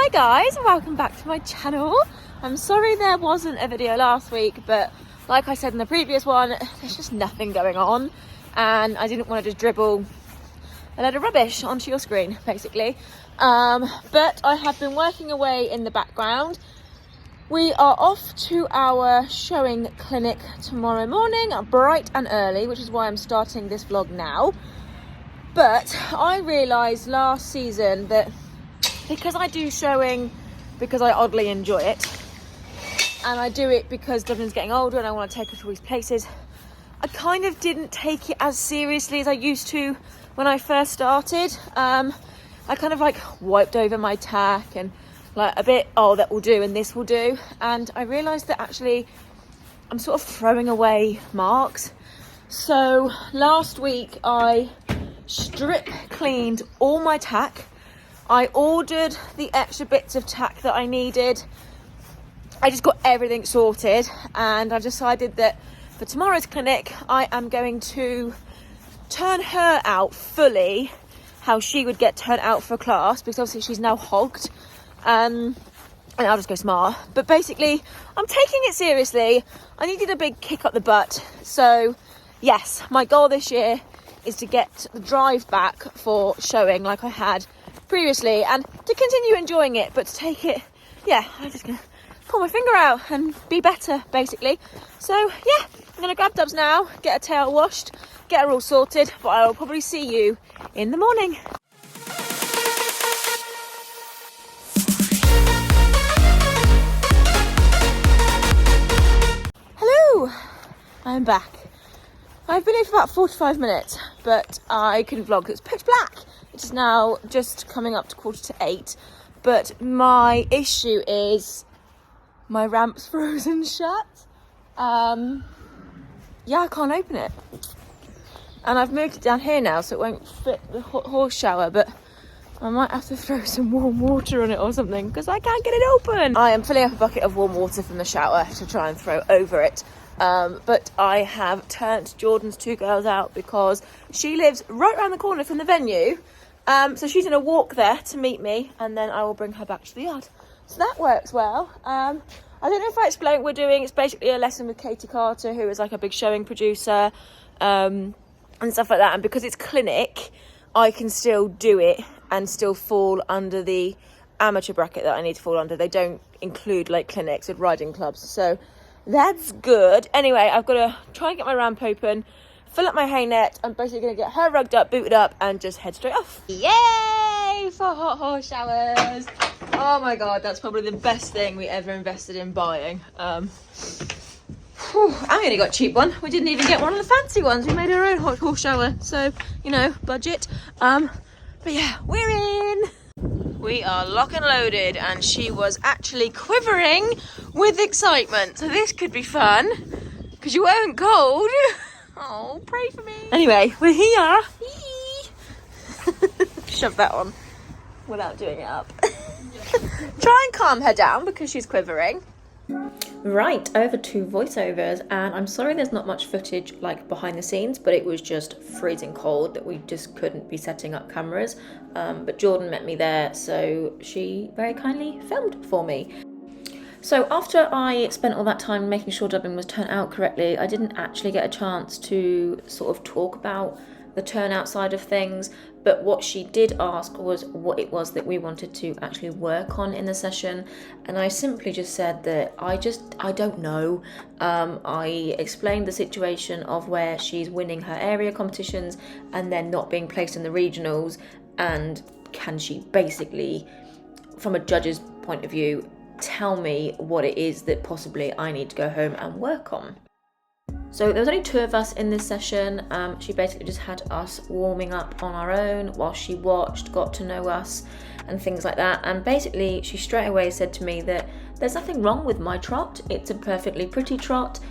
Hi guys, welcome back to my channel. I'm sorry there wasn't a video last week, but like I said in the previous one, there's just nothing going on and I didn't want to just dribble a load of rubbish onto your screen basically. But I have been working away in the background. We are off to our showing clinic tomorrow morning, bright and early, which is why I'm starting this vlog now. But I realised last season that because I do showing because I oddly enjoy it, and I do it because Dublin's getting older and I want to take her to all these places, I kind of didn't take it as seriously as I used to when I first started. I kind of like wiped over my tack and like a bit, oh, that will do and this will do. And I realised that actually I'm sort of throwing away marks. So last week I strip cleaned all my tack. I ordered the extra bits of tack that I needed. I just got everything sorted and I've decided that for tomorrow's clinic I am going to turn her out fully how she would get turned out for class, because obviously she's now hogged, and I'll just go smart. But basically I'm taking it seriously. I needed a big kick up the butt, so yes, my goal this year is to get the drive back for showing like I had previously and to continue enjoying it, but to take it, yeah, I'm just gonna pull my finger out and be better basically. So yeah, I'm gonna grab Dubs now, get her tail washed, get her all sorted, but I will probably see you in the morning. Hello, I'm back. I've been here for about 45 minutes, but I couldn't vlog because it's pitch black. It is now just coming up to 7:45, but my issue is my ramp's frozen shut. Yeah, I can't open it. And I've moved it down here now so it won't fit the horse shower, but I might have to throw some warm water on it or something because I can't get it open. I am filling up a bucket of warm water from the shower to try and throw over it. But I have turned Jordan's two girls out because she lives right around the corner from the venue. So she's going to walk there to meet me and then I will bring her back to the yard. So that works well. I don't know if I explained what we're doing. It's basically a lesson with Katy Carter, who is like a big showing producer, and stuff like that. And because it's clinic, I can still do it and still fall under the amateur bracket that I need to fall under. They don't include like clinics with riding clubs. So that's good. Anyway, I've got to try and get my ramp open, fill up my hay net. I'm basically going to get her rugged up, booted up, and just head straight off. Yay for hot horse showers. Oh my God, that's probably the best thing we ever invested in buying. I only got a cheap one. We didn't even get one of the fancy ones. We made our own hot horse shower. So, you know, budget. But yeah, we're in. We are lock and loaded and she was actually quivering with excitement. So this could be fun because you weren't cold. Oh, pray for me. Anyway, we're here. Shove that on without doing it up. Try and calm her down because she's quivering. Right, over to voiceovers, and I'm sorry there's not much footage like behind the scenes, but it was just freezing cold that we just couldn't be setting up cameras. But Jordan met me there, so she very kindly filmed for me. So after I spent all that time making sure dubbing was turned out correctly, I didn't actually get a chance to sort of talk about the turnout side of things, but what she did ask was what it was that we wanted to actually work on in the session, and I simply just said that I don't know. I explained the situation of where she's winning her area competitions and then not being placed in the regionals, and can she basically, from a judge's point of view, tell me what it is that possibly I need to go home and work on. So there was only two of us in this session. She basically just had us warming up on our own while she watched, got to know us and things like that. And basically she straight away said to me that there's nothing wrong with my trot. It's a perfectly pretty trot,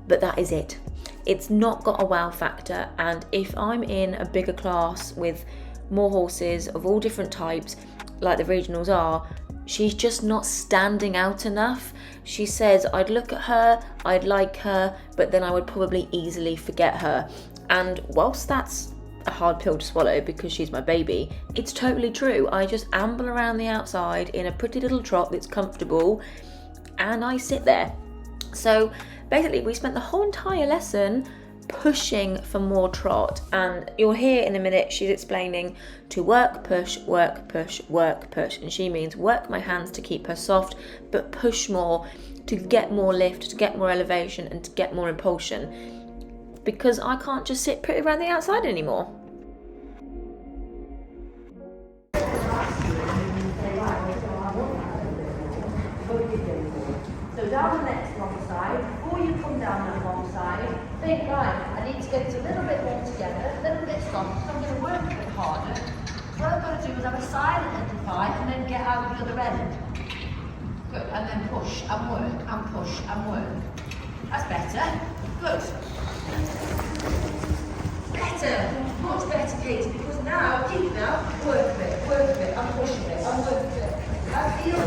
but that is it. It's not got a wow factor. And if I'm in a bigger class with more horses of all different types, like the regionals are, she's just not standing out enough. She says, I'd look at her, I'd like her, but then I would probably easily forget her. And whilst that's a hard pill to swallow because she's my baby. It's totally true. I just amble around the outside in a pretty little trot that's comfortable, and I sit there. So basically we spent the whole entire lesson pushing for more trot, and you'll hear in a minute she's explaining to work, push, work, push, work, push, and she means work my hands to keep her soft, but push more to get more lift, to get more elevation, and to get more impulsion, because I can't just sit pretty around the outside anymore. So down the next long side, before you come down that long side, think, right, I need to get it a little bit more together, a little bit soft, so I'm going to work a bit harder. What I've got to do is have a silent identify and then get out the other end. Good, and then push and work, and push and work. That's better. Good. Better, much better, Katie, because now, keep now, work a bit, I'm pushing it, I'm working it. I feel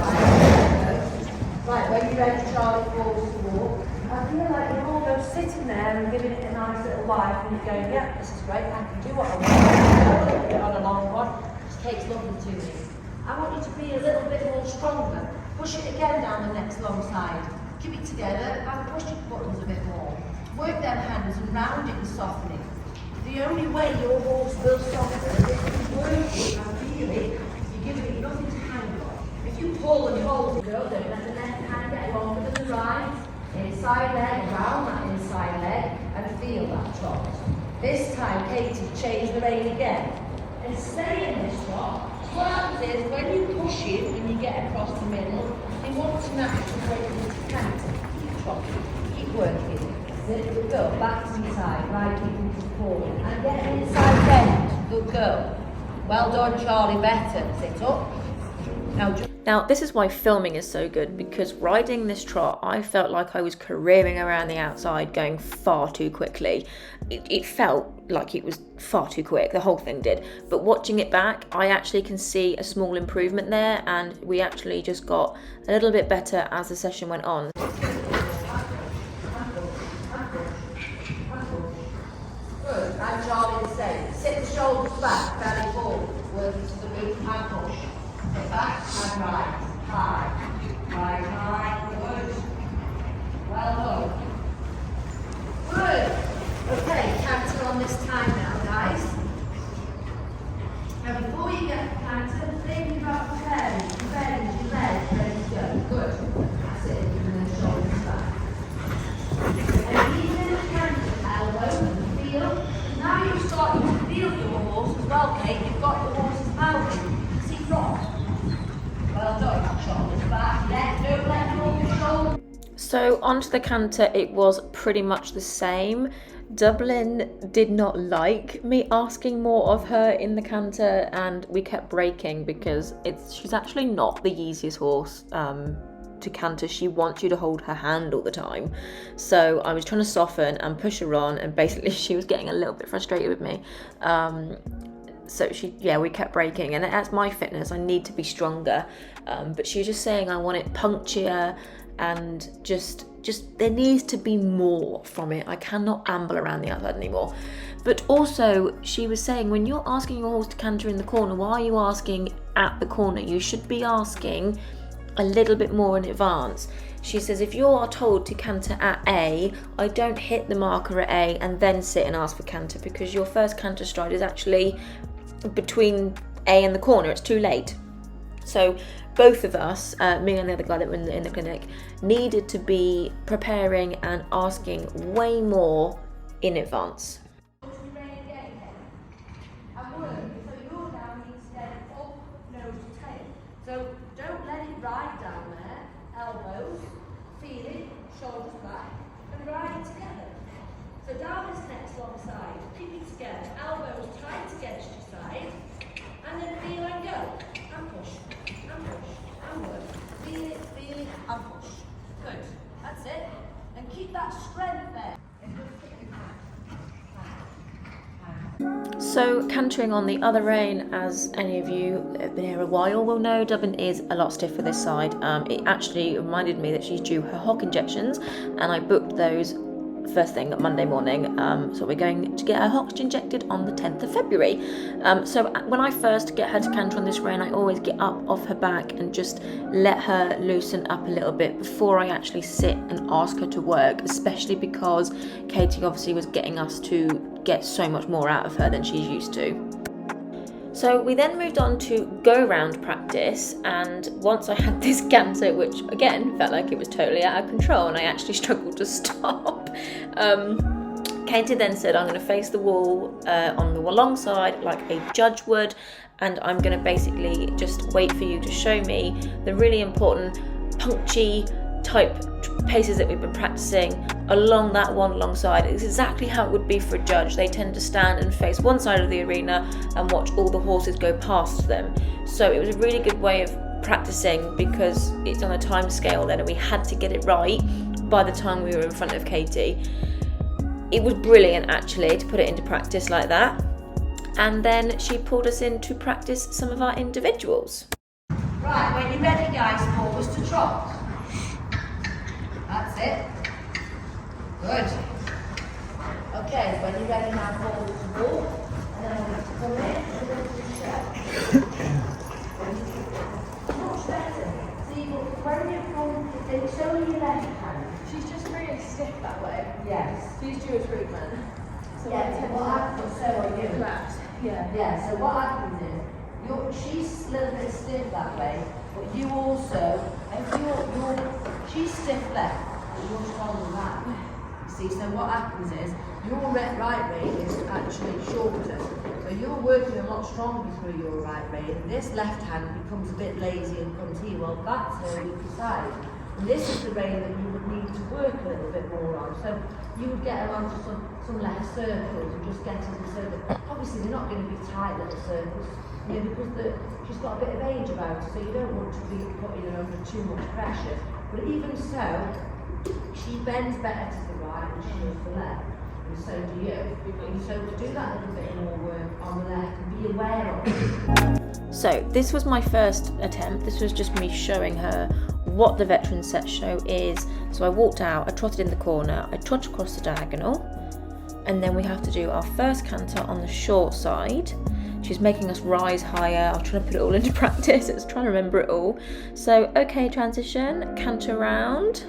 like when you're ready, Charlie falls to walk, I feel like you're almost sitting there and giving it a nice little life, and you're going, yeah, this is great, I can do what I want. A little bit on a long one, just takes lovely to me. I want you to be a little bit more stronger. Push it again down the next long side. Keep it together and push your buttons a bit more. Work them hands and round it and soften it. The only way your horse will soften is if you work it and feel it, you're giving it nothing to hang on. If you pull and hold, go, don't let the left hand get longer than the right. Inside leg, round that inside leg, and feel that trot. This time, Katie, change the rein again. And stay in this trot. What happens is, when you push it and you get across the middle, you want to naturally break into canter. Keep trotting, keep working. Good girl, back to the side, right, keep it forward. And get an inside bend. Good girl. Well done, Charlie, better. Sit up. Now, this is why filming is so good, because riding this trot, I felt like I was careering around the outside going far too quickly. It felt like it was far too quick, the whole thing did. But watching it back, I actually can see a small improvement there, and we actually just got a little bit better as the session went on. Good, and Charlie the same. Sit the shoulders back, belly forward, working to the root and push. Sit back and right, high, good. Well done. Good. Okay, canter on this time now, guys. Now before you get the canter, think about preparing your legs, ready to go. Good. That's it, and then shoulders back. And even the canter, elbow, and feel. Now you're starting to feel your horse as well, Kate. You've got your horse's mouth. See front. Well done. Shoulders back. Don't let go of your shoulders. So onto the canter, it was pretty much the same. Dublin did not like me asking more of her in the canter, and we kept breaking because she's actually not the easiest horse to canter. She wants you to hold her hand all the time. So I was trying to soften and push her on, and basically she was getting a little bit frustrated with me. So we kept breaking, and that's my fitness. I need to be stronger. But she was just saying I want it punctier, and just there needs to be more from it. I cannot amble around the outside anymore. But also she was saying, when you're asking your horse to canter in the corner, why are you asking at the corner? You should be asking a little bit more in advance. She says, if you are told to canter at A, I don't hit the marker at A and then sit and ask for canter, because your first canter stride is actually between A and the corner. It's too late. So both of us, me and the other guy that were in the clinic, needed to be preparing and asking way more in advance. So don't let it ride down there. Elbows, feel it, shoulders back, and ride it together. So down this next long side, keep it together. Elbows tight against your side, and then feel and go. And push, and work. Feel it, and push. Good. That's it. And keep that strength there. So cantering on the other rein, as any of you that have been here a while will know, Dublin is a lot stiffer this side. It actually reminded me that she's due her hock injections, and I booked those first thing Monday morning. So we're going to get her hox injected on the 10th of February. So when I first get her to canter on this rein, I always get up off her back and just let her loosen up a little bit before I actually sit and ask her to work, especially because Katie obviously was getting us to get so much more out of her than she's used to. So we then moved on to go-round practice, and once I had this canter, which again felt like it was totally out of control and I actually struggled to stop, Katie then said, I'm going to face the wall on the long side like a judge would, and I'm going to basically just wait for you to show me the really important punchy type paces that we've been practicing along that one long side. It's exactly how it would be for a judge. They tend to stand and face one side of the arena and watch all the horses go past them. So it was a really good way of practicing because it's on a time scale then, and we had to get it right by the time we were in front of Katie. It was brilliant actually to put it into practice like that. And then she pulled us in to practice some of our individuals. Right, when you're ready guys, forwards to trot. That's it. Good. Okay, when you're ready now, forward to walk. And then I'm going to come in and then to step. Much better. See, when you come, then show your left hand. She's just really stiff that way. Yes. She's due a treatment. So Yeah, what happens, so are you. collapse. Yeah, so what happens is, she's a little bit stiff that way, but you also, if she's stiff left, and you're strong that. See, so what happens is, your right rein is actually shorter, so you're working a lot stronger through your right rein. This left hand becomes a bit lazy and comes here. Well, that's her weaker side. And this is the rein that you would need to work a little bit more on. So you would get her onto some left circles and just get her so that, obviously they're not going to be tight little circles, because she's got a bit of age about her, so you don't want to be putting her under too much pressure. But even so, she bends better to the right and she does the left, and so do you. And so to do that little bit more work on the left and be aware of it. So this was my first attempt. This was just me showing her what the veteran set show is. So I walked out, I trotted in the corner, I trotted across the diagonal, and then we have to do our first canter on the short side. She's making us rise higher. I'll try to put it all into practice. It's trying to remember it all. So, okay, transition, canter round.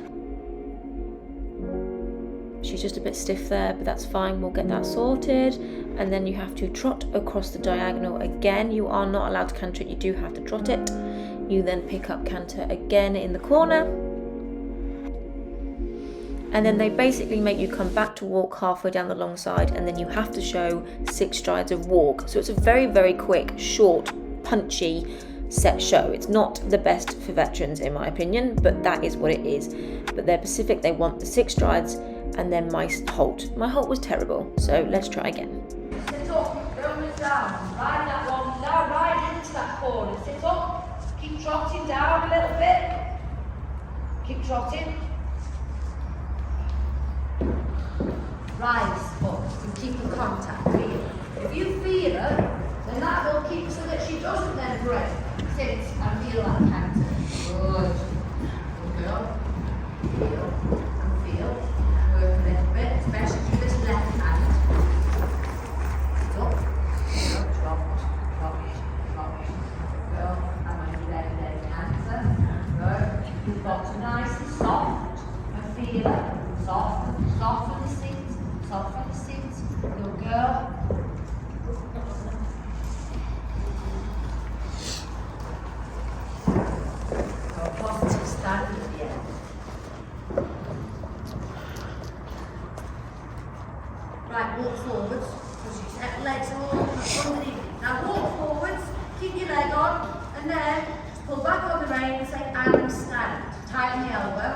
She's just a bit stiff there, but that's fine. We'll get that sorted. And then you have to trot across the diagonal again. You are not allowed to canter it. You do have to trot it. You then pick up canter again in the corner. And then they basically make you come back to walk halfway down the long side, and then you have to show 6 strides of walk. So it's a very, very quick, short, punchy set show. It's not the best for veterans in my opinion, but that is what it is. But they're Pacific, they want the 6 strides, and then my halt. My halt was terrible, so let's try again. Sit up, going down, ride that one, now ride into that corner, sit up, keep trotting down a little bit, keep trotting. Rise up and keep the contact, feel. If you feel her, then that will keep so that she doesn't then break. Sit and feel that canter. Good. Good girl. Feel and feel. Work a little bit, especially through this left hand. Sit up. Trot. Good. And when you're ready, canter. Good. You've got to nice and soft and feel it. Soften the seat. Soften the seat. Good girl. A positive stand at the end. Right, walk forwards. Because you set legs all underneath. Now walk forwards, keep your leg on, and then pull back on the rein and say, and stand. Tighten the elbow.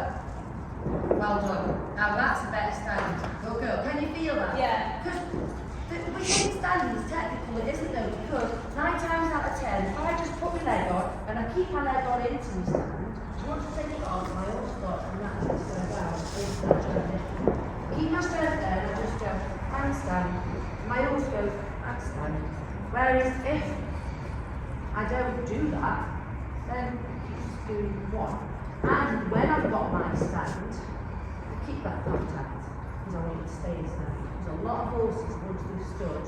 Well done. Now that's a better stand. Good girl. Can you feel that? Yeah. Because we think standing is technical, it isn't though, because 9 times out of 10, if I just put my leg on and I keep my leg on into my stand, once I take it off, my arm starts and that's just going down. Keep my strength there and I just go handstand. My arm goes handstand. Whereas if I don't do that, then I just do one. And when I've got my stand, I keep that contact. because I want you to stay in stand. Because a lot of horses, once they've stood,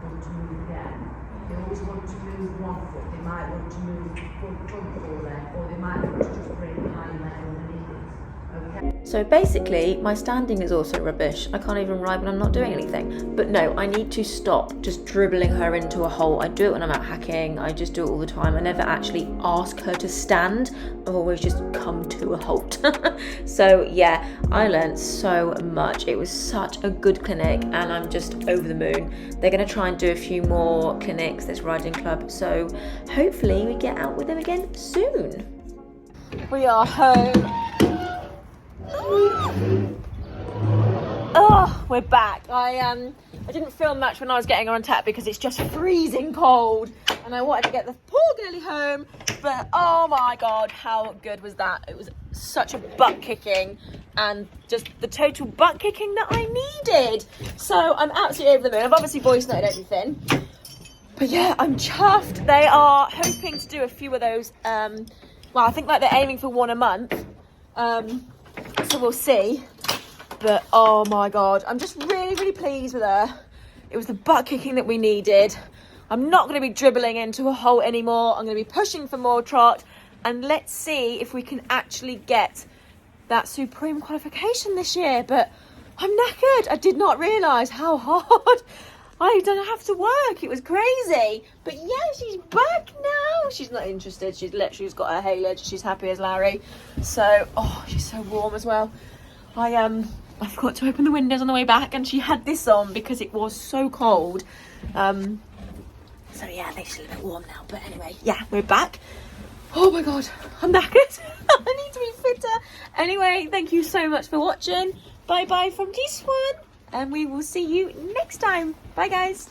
want to move again. They always want to move one foot. They might want to move front foot there, or they might want to just bring the hind leg underneath it. Okay. So basically, my standing is also rubbish. I can't even ride when I'm not doing anything. But no, I need to stop just dribbling her into a hole. I do it when I'm out hacking. I just do it all the time. I never actually ask her to stand. I've always just come to a halt. So yeah, I learned so much. It was such a good clinic and I'm just over the moon. They're going to try and do a few more clinics, this riding club. So hopefully we get out with them again soon. We are home. Oh, we're back. I didn't film much when I was getting her on tap because it's just freezing cold and I wanted to get the poor girlie home, but oh my god, how good was that? It was such a butt kicking and just the total butt kicking that I needed. So I'm absolutely over the moon. I've obviously voice noted everything, but yeah, I'm chuffed. They are hoping to do a few of those. Well, I think like they're aiming for one a month. So we'll see. But oh my god, I'm just really pleased with her. It was the butt kicking that we needed. I'm not going to be dribbling into a hole anymore. I'm going to be pushing for more trot. And let's see if we can actually get that Supreme qualification this year. But I'm knackered. I did not realise how hard I don't have to work. It was crazy. But yeah, she's back now. She's not interested. She's literally got her haylage. She's happy as Larry. So, oh, she's so warm as well. I forgot to open the windows on the way back and she had this on because it was so cold. So yeah, they're still a bit warm now. But anyway, yeah, we're back. Oh my god, I'm knackered. I need to be fitter. Anyway, thank you so much for watching. Bye bye from T-Swan. And we will see you next time. Bye guys.